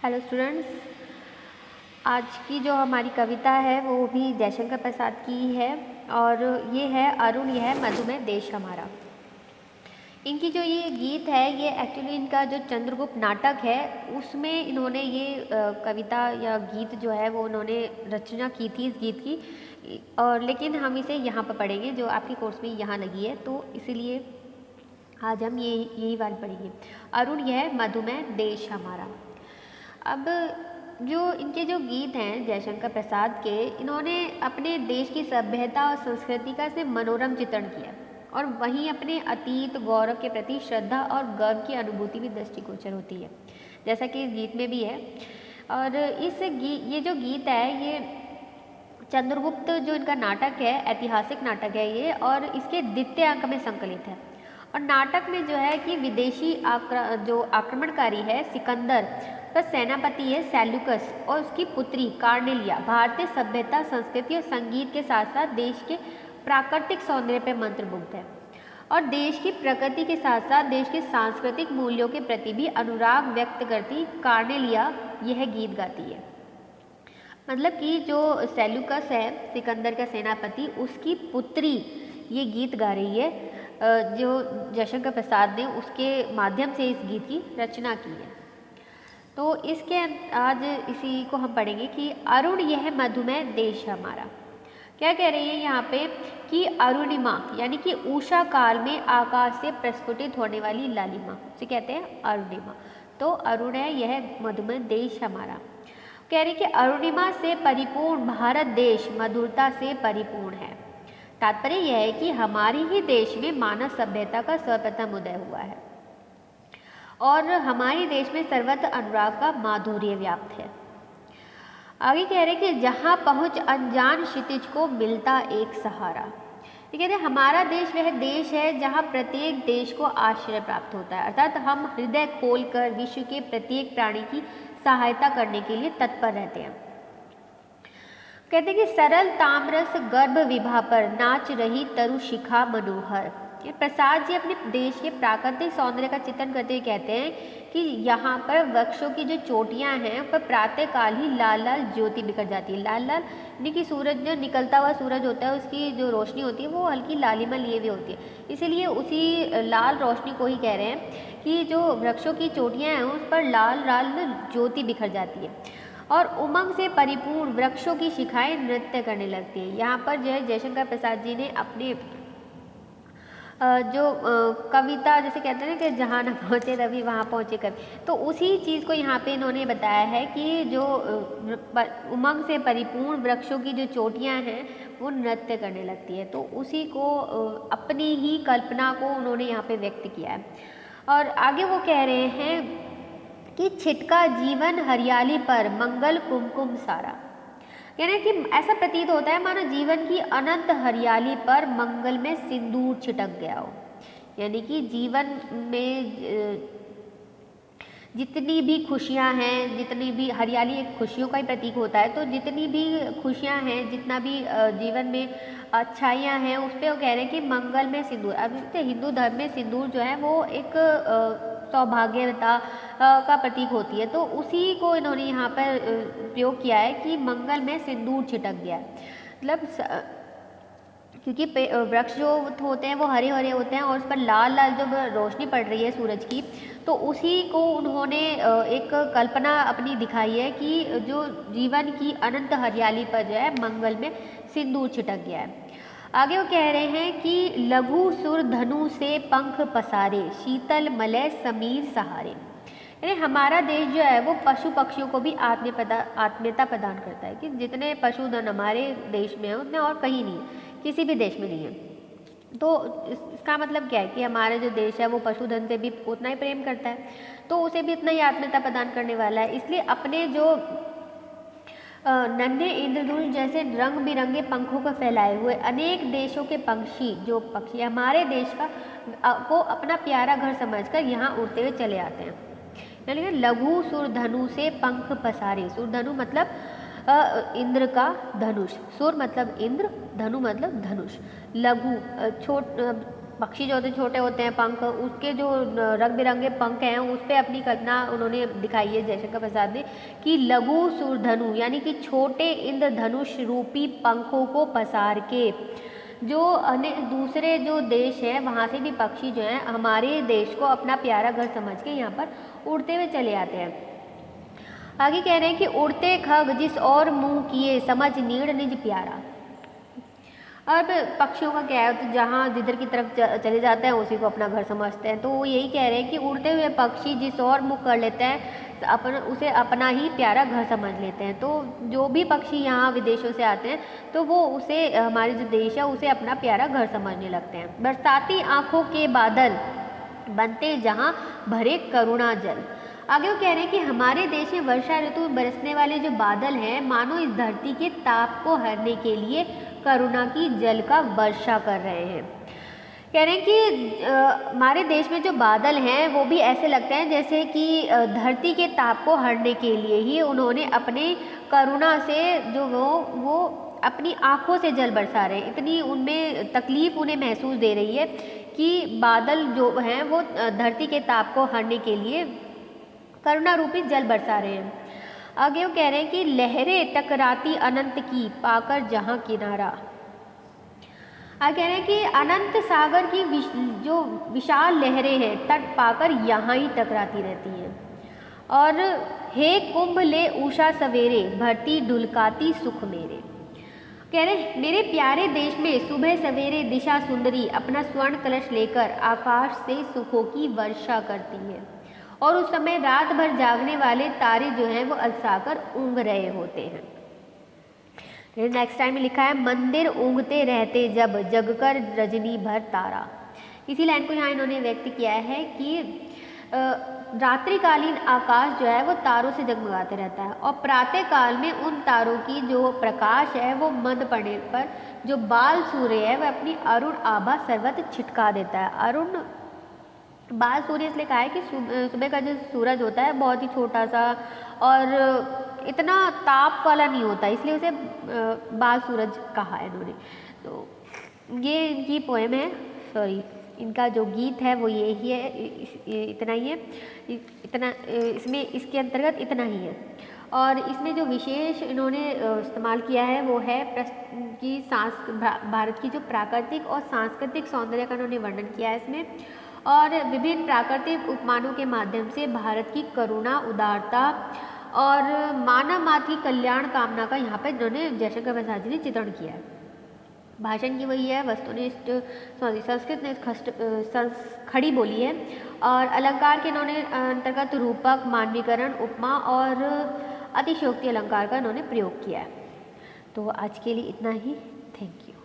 Hello students, आज की जो हमारी कविता है वो भी जयशंकर प्रसाद की ही है और ये है अरुण, यह है मधुमेह देश हमारा। इनकी जो ये गीत है ये एक्चुअली इनका जो चंद्रगुप्त नाटक है उसमें इन्होंने ये कविता या गीत जो है वो उन्होंने रचना की थी इस गीत की। और लेकिन हम इसे यहाँ पर पढ़ेंगे जो आपकी कोर्स में यहाँ लगी है, तो इसीलिए आज हम यही वाली पढ़ेंगे। अरुण, यह है मधुमेह देश हमारा। अब जो इनके जो गीत हैं जयशंकर प्रसाद के, इन्होंने अपने देश की सभ्यता और संस्कृति का इसमें मनोरम चित्रण किया और वहीं अपने अतीत गौरव के प्रति श्रद्धा और गर्व की अनुभूति भी दृष्टिगोचर होती है, जैसा कि इस गीत में भी है। और ये जो गीत है ये चंद्रगुप्त जो इनका नाटक है, ऐतिहासिक नाटक है ये, और इसके द्वितीय अंक में संकलित है। और नाटक में जो है कि विदेशी जो आक्रमणकारी है सिकंदर पर सेनापति है सेल्यूकस और उसकी पुत्री कार्नेलिया भारतीय सभ्यता, संस्कृति और संगीत के साथ साथ देश के प्राकृतिक सौंदर्य पर मंत्रमुग्ध है और देश की प्रकृति के साथ साथ देश के सांस्कृतिक मूल्यों के प्रति भी अनुराग व्यक्त करती कार्नेलिया यह गीत गाती है। मतलब कि जो सेल्यूकस है सिकंदर का सेनापति, उसकी पुत्री ये गीत गा रही है, जो जयशंकर प्रसाद ने उसके माध्यम से इस गीत की रचना की है। तो इसके आज इसी को हम पढ़ेंगे कि अरुण, यह मधुमेह देश हमारा। क्या कह रही है यहाँ पे कि अरुणिमा यानी कि उषा काल में आकाश से प्रस्फुटित होने वाली लालिमा से कहते हैं अरुणिमा। तो अरुण है, यह मधुमेह देश हमारा। कह रही कि अरुणिमा से परिपूर्ण भारत देश मधुरता से परिपूर्ण है। तात्पर्य यह है कि हमारी ही देश में मानव सभ्यता का सर्वप्रथम उदय हुआ है और हमारे देश में सर्वत्र अनुराग का माधुर्य व्याप्त है। आगे कह रहे कि जहाँ पहुँच अनजान क्षितिज को मिलता एक सहारा। ये कहते हैं हमारा देश वह देश है जहाँ प्रत्येक देश को आश्रय प्राप्त होता है, अर्थात हम हृदय खोलकर विश्व के प्रत्येक प्राणी की सहायता करने के लिए तत्पर रहते हैं। कहते हैं कि सरल ताम्रस गर्भ विभा पर नाच रही तरु शिखा मनोहर। प्रसाद जी अपने देश के प्राकृतिक सौंदर्य का चित्रण करते हुए कहते हैं कि यहाँ पर वृक्षों की जो चोटियाँ हैं उन पर प्रातः काल ही लाल लाल ज्योति बिखर जाती है। लाल लाल यानी कि सूरज, जो निकलता हुआ सूरज होता है उसकी जो रोशनी होती है वो हल्की लालिमा लिए हुई होती है, इसीलिए उसी लाल रोशनी को ही कह रहे हैं कि जो वृक्षों की चोटियाँ हैं उस पर लाल लाल ज्योति बिखर जाती है और उमंग से परिपूर्ण वृक्षों की शिखाएं नृत्य करने लगती है। यहाँ पर जो है जयशंकर प्रसाद जी ने अपने जो कविता जैसे कहते हैं ना कि जहाँ न पहुँचे रवि वहाँ पहुँचे कवि, तो उसी चीज़ को यहाँ पे इन्होंने बताया है कि जो उमंग से परिपूर्ण वृक्षों की जो चोटियाँ हैं वो नृत्य करने लगती है, तो उसी को अपनी ही कल्पना को उन्होंने यहाँ पे व्यक्त किया है। और आगे वो कह रहे हैं कि छिटका जीवन हरियाली पर मंगल कुमकुम सारा। यानी कि ऐसा प्रतीत होता है मानो जीवन की अनंत हरियाली पर मंगल में सिंदूर छिटक गया हो। यानी कि जीवन में जितनी भी खुशियां हैं, जितनी भी हरियाली एक खुशियों का ही प्रतीक होता है, तो जितनी भी खुशियां हैं, जितना भी जीवन में अच्छाइयाँ हैं उस पर वो कह रहे हैं कि मंगल में सिंदूर। अब हिंदू धर्म में सिंदूर जो है वो एक सौभाग्यता का प्रतीक होती है, तो उसी को इन्होंने यहाँ पर प्रयोग किया है कि मंगल में सिंदूर छिटक गया है। मतलब क्योंकि वृक्ष जो होते हैं वो हरे हरे होते हैं और उस पर लाल लाल जब रोशनी पड़ रही है सूरज की, तो उसी को उन्होंने एक कल्पना अपनी दिखाई है कि जो जीवन की अनंत हरियाली पर जो है मंगल में सिंदूर छिटक गया है। आगे वो कह रहे हैं कि लघु सुर धनु से पंख पसारे शीतल मलय समीर सहारे। यानी हमारा देश जो है वो पशु पक्षियों को भी आत्मीयता प्रदान करता है कि जितने पशुधन हमारे देश में है उतने और कहीं नहीं है, किसी भी देश में नहीं है। तो इसका मतलब क्या है कि हमारा जो देश है वो पशुधन से भी उतना ही प्रेम करता है, तो उसे भी इतना ही आत्मीयता प्रदान करने वाला है। इसलिए अपने जो नन्हे इंद्रधनुष जैसे रंग बिरंगे पंखों को फैलाए हुए अनेक देशों के पक्षी हमारे देश का को अपना प्यारा घर समझकर यहाँ उड़ते हुए चले आते हैं। यानी कि लघु सुर धनु से पंख पसारे। सुर धनु मतलब इंद्र का धनुष, सुर मतलब इंद्र, धनु मतलब धनुष। लघु पक्षी जो होते छोटे होते हैं पंख, उसके जो रंग बिरंगे पंख हैं उस पर अपनी कल्पना उन्होंने दिखाई है जयशंकर प्रसाद ने कि लघु सुरधनु यानी कि छोटे इंद्रधनुष रूपी पंखों को पसार के जो दूसरे जो देश हैं वहाँ से भी पक्षी जो हैं हमारे देश को अपना प्यारा घर समझ के यहाँ पर उड़ते हुए चले आते हैं। आगे कह रहे हैं कि उड़ते खग जिस और मुँह किए समझ नीड़ निज प्यारा। अब पक्षियों का क्या है, तो जहाँ जिधर की तरफ चले जाते हैं उसी को अपना घर समझते हैं। तो वो यही कह रहे हैं कि उड़ते हुए पक्षी जिस और मुख कर लेते हैं उसे अपना ही प्यारा घर समझ लेते हैं। तो जो भी पक्षी यहाँ विदेशों से आते हैं तो वो उसे हमारे जो देश है उसे अपना प्यारा घर समझने लगते हैं। बरसाती आँखों के बादल बनते जहाँ भरे करुणा जल। आगे वो कह रहे हैं कि हमारे देश में वर्षा ऋतु में बरसने वाले जो बादल हैं मानो इस धरती के ताप को हरने के लिए करुणा की जल का वर्षा कर रहे हैं। कह रहे हैं कि हमारे देश में जो बादल हैं वो भी ऐसे लगते हैं जैसे कि धरती के ताप को हरने के लिए ही उन्होंने अपने करुणा से जो वो अपनी आँखों से जल बरसा रहे हैं। इतनी उनमें तकलीफ़ उन्हें महसूस दे रही है कि बादल जो हैं वो धरती के ताप को हरने के लिए करुणा रूपी जल बरसा रहे हैं। आगे वो कह रहे हैं कि लहरें टकराती अनंत की पाकर जहाँ किनारा। आगे कह रहे हैं कि अनंत सागर की जो विशाल लहरें हैं तट पाकर यहाँ ही टकराती रहती हैं। और हे कुंभ ले उषा सवेरे भरती ढुलकाती सुख मेरे। कह रहे मेरे प्यारे देश में सुबह सवेरे दिशा सुंदरी अपना स्वर्ण कलश लेकर आकाश से सुखों की वर्षा करती है और उस समय रात भर जागने वाले तारे जो हैं वो अलसाकर ऊँघ रहे होते हैं। नेक्स्ट टाइम में लिखा है मंदिर ऊँघते रहते जब जगकर रजनी भर तारा। इसी लाइन को यहाँ इन्होंने व्यक्त किया है कि रात्रिकालीन आकाश जो है वो तारों से जगमगाते रहता है और प्रातः काल में उन तारों की जो प्रकाश है वो मंद पड़ने पर जो बाल सूर्य है वह अपनी अरुण आभा सर्वत्र छिटका देता है। अरुण बाल सूर्य इसलिए कहा है कि सुबह का जो सूरज होता है बहुत ही छोटा सा और इतना ताप वाला नहीं होता, इसलिए उसे बाल सूरज कहा है इन्होंने। तो ये इनकी पोएम है, सॉरी इनका जो गीत है वो यही है, इतना ही है, इतना इसमें इसके अंतर्गत इतना ही है। और इसमें जो विशेष इन्होंने इस्तेमाल किया है वो है कि भारत की जो प्राकृतिक और सांस्कृतिक सौंदर्य का इन्होंने वर्णन किया है इसमें, और विभिन्न प्राकृतिक उपमानों के माध्यम से भारत की करुणा, उदारता और मानव मात्र की कल्याण कामना का यहाँ पर इन्होंने जयशंकर प्रसाद जी ने चित्रण किया है। भाषण की वही है, वस्तुनिष्ठ सॉरी संस्कृत ने खड़ी बोली है और अलंकार के इन्होंने अंतर्गत रूपक, मानवीकरण, उपमा और अतिशयोक्ति अलंकार का इन्होंने प्रयोग किया है। तो आज के लिए इतना ही, थैंक यू।